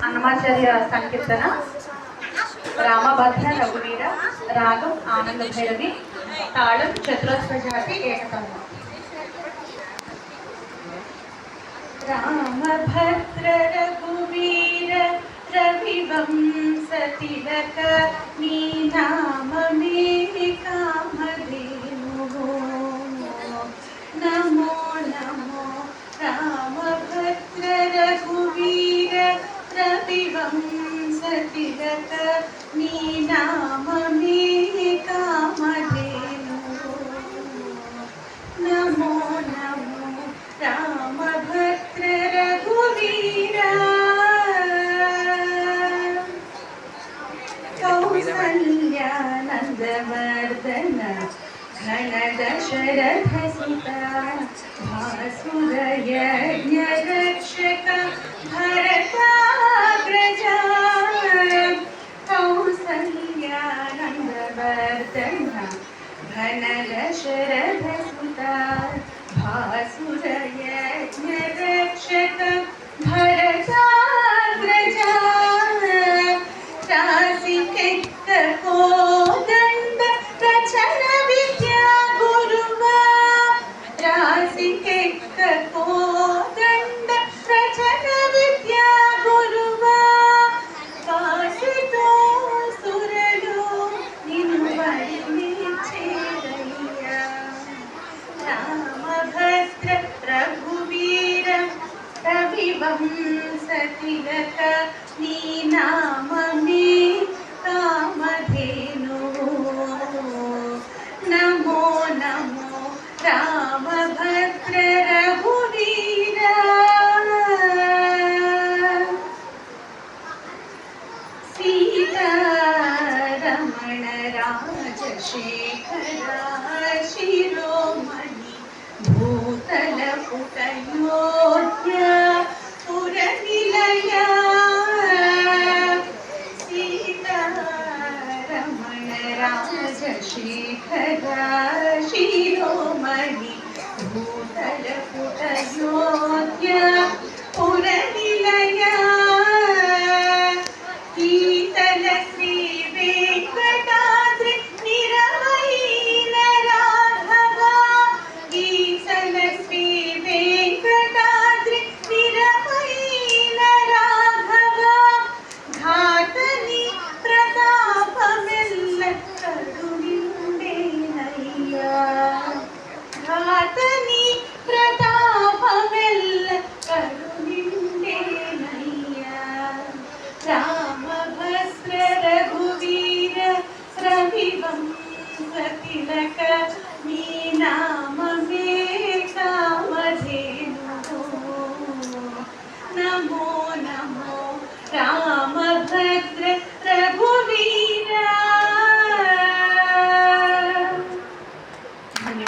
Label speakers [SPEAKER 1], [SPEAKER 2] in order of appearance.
[SPEAKER 1] అన్నమాచార్య సంకీర్తన రామభద్ర రఘువీర రాగం ఆనంద భైరవి తాళం చతురస్రజాతి ఏకతాళం. రామభద్ర రఘువీర రవివంశ తిలక నీ నామమే కామధేనువో నమో నమో రామభద్ర రఘువీర రవివంశ తిలక నీ నామమే కామధేనువో నమో నమో రామభద్ర రఘువీర కౌసల్యానందవర్ధన ఘన దశరథ సుత భాసురయజ్ఞ రక్షక భరతాగ్రజ కౌసల్యానందవర్ధన ఘన దశరథ సుత భాసురయజ్ఞ రక్షక భరతాగ్రజ రాసికెక్క కోదండ రచన విద్యా గురువా రాసికెక్క కోదండ రచన విద్యా గురువా కాశితో సురలు నిన్ను వరించేరయ్యా రామభద్ర రఘువీర రవివంశ తిలక నీ నామమే కామధేనువో నమో నమో రామభద్ర రఘువీర సీతారమణ రాజశేఖర శిరోమణి భూతల పుటయోధ్య పురనిలయ సీతారమణ రాజశేఖర శిరోమణి భూతల పుటయోధ్య పురనిలయ ఈతల శ్రీ వెంకటాద్రి నిరవైన రాఘవ ఈతల శ్రీ వెంకటాద్రి నిరవైన రాఘవ ఘాతని ప్రతాపమెల్ల కరుణిండేనయ్యా ఘాతని ప్రతాపమెల్ల కరుణిండేనయ్యా రామభద్ర రఘువీర రవివంశ తిలక నీ నామమే కామధేనువో నమో నమో రామభద్ర